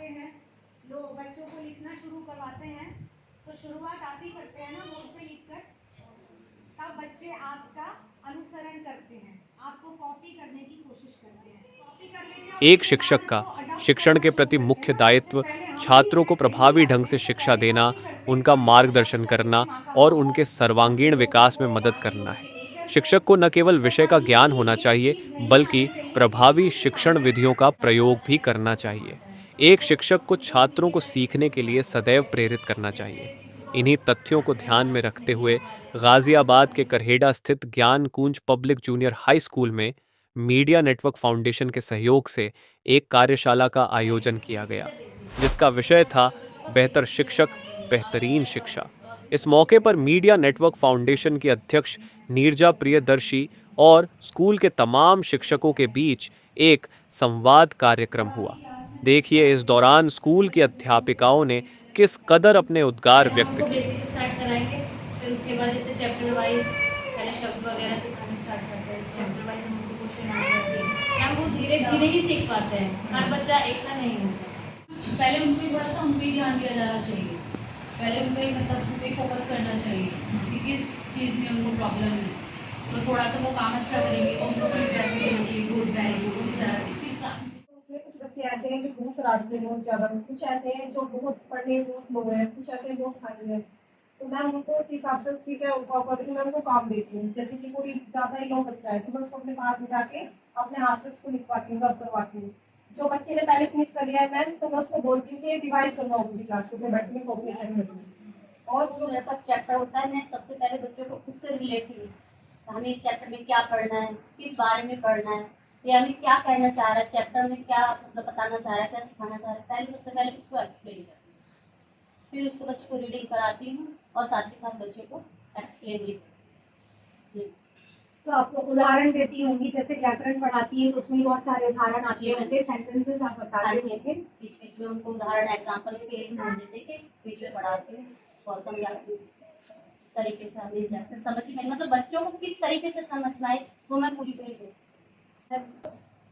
आते हैं, लोग बच्चों को लिखना शुरू करवाते हैं, तो शुरुआत आप ही करते हैं ना बोर्ड पे लिखकर, तब बच्चे आपका अनुसरण करते हैं, आपको कॉपी करने की कोशिश करते हैं। कॉपी कर लेते हैं, एक उसके शिक्षक बाद का वो अडॉप्ट शिक्षण करना के शुरू प्रति करते हैं मुख्य ना, जैसे दायित्व पहले हम भी छात्रों को पहली प्रभावी ढंग जाते से हैं तो शिक्षा पहले देना, कॉपी करते हैं, उनका फिर उसको मार्गदर्शन अडॉप्ट करते करना हैं वहाँ का और माहौल, उनके वहाँ के सर्वांगीण लोगों विकास में को, मदद वहाँ के करना लोगों है। के नेचर को। शिक्षक को न केवल तो विषय का कभी ज्ञान भी होना एक चाहिए, चीज नहीं बल्कि मानना चाहिए कि प्रभावी स्कूल के शिक्षण सामने विधियों का खड़ा प्रयोग रहना भी है, करना उसको चाहिए। पढ़ाता है। एक तो शिक्षक को हम छात्रों पूरी को तरीके से सीखने के लिए पढ़ाते हैं, सदैव जैसे प्रेरित करना चाहिए। किसी को इन्हीं तथ्यों को ध्यान में रखते हुए हाँ, गाजियाबाद के करहेड़ा स्थित ज्ञान कुंज पब्लिक जूनियर हाई स्कूल में मीडिया नेटवर्क फाउंडेशन के सहयोग से एक कार्यशाला का आयोजन किया गया, जिसका विषय था बेहतर शिक्षक, बेहतरीन शिक्षा। इस मौके पर मीडिया नेटवर्क फाउंडेशन की अध्यक्ष नीरजा प्रियदर्शी और स्कूल के तमाम शिक्षकों के बीच एक संवाद कार्यक्रम हुआ। देखिए इस दौरान स्कूल की अध्यापिकाओं ने किस कदर अपने उद्गार पहले हम व्यक्त उनको किए। बेसिक स्टार्ट कराएंगे, फिर उसके बाद जैसे चैप्टर वाइज पहले शब्द वगैरह सिखाने स्टार्ट करते हैं। चैप्टर वाइज हम उनको क्वेश्चन आंसर हम वो धीरे धीरे ही सीख पाते हैं, हर बच्चा एक सा नहीं होता। पहले उन पे थोड़ा सा उन पे ध्यान दिया जाना चाहिए, पहले उन पे मतलब उन पे फोकस करना चाहिए कि किस चीज़ में उनको प्रॉब्लम है, तो थोड़ा सा वो काम अच्छा करेंगे और उनको फीडबैक भी देना चाहिए, गुड वेरी गुड उस तरह से। फिर काम उसमें कुछ बच्चे ऐसे हैं जो बहुत शरारती हैं बहुत ज़्यादा, कुछ ऐसे हैं जो बहुत पढ़ने में बहुत लो हैं, कुछ ऐसे हैं बहुत हाई हैं। तो मैं उनको उस हिसाब से उसी के अकॉर्डिंग मैं उनको काम देती हूँ। जैसे कि कोई ज़्यादा ही लो बच्चा है तो मैं उसको अपने पास बिठा के अपने हाथ से उसको लिखवाती हूँ, रब करवाती हूँ। जो बच्चे ने पहले फिनिश कर लिया है मैम, तो मैं उसको बोलती हूँ कि रिवाइज करवाओ पूरी क्लास को, अपने बैठने को अपने चैनल में। और जो मेरे पास चैप्टर होता है, मैं सबसे पहले बच्चों को उससे रिलेटेड हमें इस चैप्टर में क्या पढ़ना है, किस बारे में पढ़ना है, या हमें क्या कहना चाह रहा है, चैप्टर में क्या मतलब बताना चाह रहा है, क्या सिखाना चाह रहा है, पहले सबसे पहले उसको एक्सप्लेन करती हूँ। फिर उसको बच्चे को रीडिंग कराती हूँ और साथ के साथ बच्चे को एक्सप्लेन भी करती हूँ। तो आपको उदाहरण देती होंगी, जैसे व्याकरण पढ़ाती है तो उसमें बहुत सारे उदाहरण आते होंगे, सेंटेंसेस आप बताते होंगे। बीच बीच में उनको उदाहरण एग्जाम्पल के देते के बीच में पढ़ाती हूँ और समझाती हूँ। इस तरीके से हमें चैप्टर समझ में, मतलब बच्चों को किस तरीके से समझ में आए वो मैं पूरी कोशिश।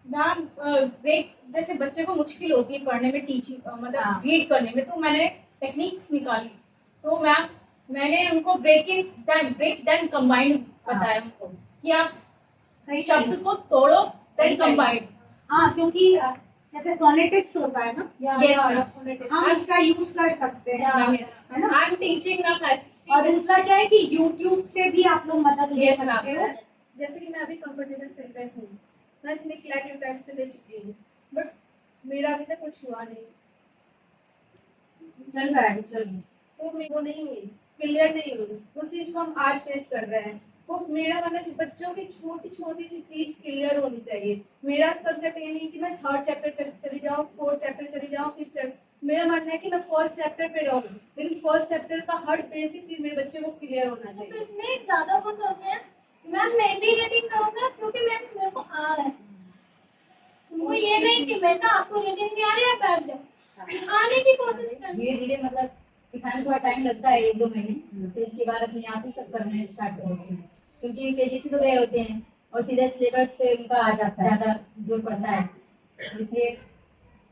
मैम ब्रेक जैसे बच्चे को मुश्किल होती है पढ़ने में, टीचिंग मतलब रीड करने में, तो मैंने टेक्निक्स निकाली। तो मैम मैंने उनको ब्रेक देन कंबाइन बताया उनको कि आप सही शब्द को तोड़ो देन सही कंबाइन। हाँ, क्योंकि जैसे फोनेटिक्स होता है ना, यस हम उसका यूज कर सकते हैं, है ना। आई एम टीचिंग मैम और दूसरा क्या है कि YouTube से भी आप लोग मदद ले Yes, सकते हो। जैसे कि मैं अभी कंफर्टेबल फील में हूँ, मैं इतने क्रिएटिव टाइम से ले चुकी हूँ, बट मेरा अभी तक कुछ हुआ नहीं, चल रहा है, चल। तो मेरे को नहीं हुई, क्लियर नहीं हुई। उस चीज को हम आज फेस कर रहे हैं। वो मेरा मतलब कि बच्चों की छोटी छोटी सी चीज क्लियर होनी चाहिए। मेरा कंसेप्ट ये नहीं कि मैं थर्ड चैप्टर चली जाऊँ, फोर्थ चैप्टर चली जाऊँ, फिफ्थ चैप्टर। मेरा मानना है कि मैं फर्स्ट चैप्टर पे रहूँ, लेकिन फर्स्ट चैप्टर का हर बेसिक चीज मेरे बच्चे को क्लियर होना चाहिए। तो इतने ज्यादा खुश होते हैं मैम, मैं भी रीडिंग करूंगा क्योंकि मेरे को आ रहा है। उनको ये नहीं कि बेटा आपको रीडिंग नहीं आ रही है, बैठ जाओ, आने की कोशिश करें। धीरे धीरे मतलब सिखाने थोड़ा टाइम लगता है, 1-2 महीने, फिर इसके बाद अपने आप ही सब करना स्टार्ट करते हैं, क्योंकि यूकेजी से तो गए होते हैं और सीधा सिलेबस पे उनका आ जाता है, ज़्यादा जोर पड़ता है। इसलिए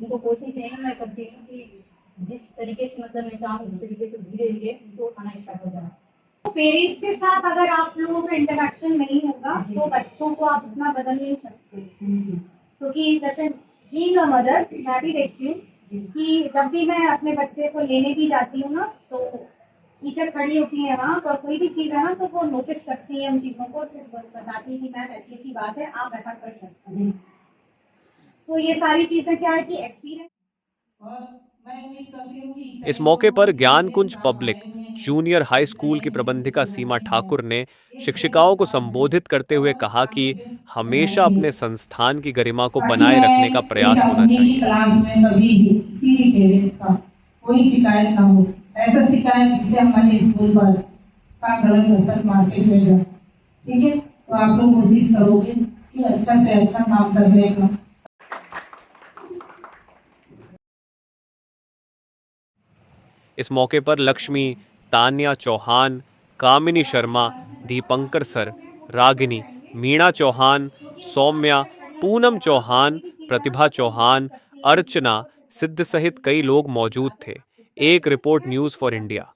उनको कोशिश यही मैं करती हूँ कि जिस तरीके से मतलब मैं चाहूँ उस तरीके से धीरे धीरे उनको आना स्टार्ट हो जाए। पेरेंट्स के साथ अगर आप लोगों का इंटरेक्शन नहीं होगा तो बच्चों को आप इतना बदल नहीं सकते, क्योंकि जैसे बीइंग अ मदर मैं भी देखती हूँ कि जब भी मैं अपने बच्चे को लेने भी जाती हूँ ना, तो टीचर खड़ी होती है वहाँ पर, कोई भी चीज़ है ना तो वो नोटिस करती है उन चीज़ों को, फिर बताती है कि मैम ऐसी ऐसी बात है, आप ऐसा कर सकते हैं। तो ये सारी चीज़ें क्या है कि एक्सपीरियंस। इस मौके पर Gyankunj public junior high school की प्रबंधिका सीमा ठाकुर ने शिक्षिकाओं को संबोधित करते हुए कहा कि हमेशा अपने संस्थान की गरिमा को बनाए रखने का प्रयास होना चाहिए। क्लास में कभी भी किसी भी पेरेंट्स का कोई शिकायत ना हो, ऐसा शिकायत जिससे हमारे स्कूल पर का गलत असर मार्केट में जाए। ठीक है, तो आप लोग कोशिश करोगे कि अच्छा से अच्छा काम करने का। इस मौके पर लक्ष्मी, तान्या चौहान, कामिनी शर्मा, दीपंकर सर, रागिनी, मीणा चौहान, सौम्या, पूनम चौहान, प्रतिभा चौहान, अर्चना, सिद्ध सहित कई लोग मौजूद थे। एक रिपोर्ट न्यूज़ फॉर इंडिया।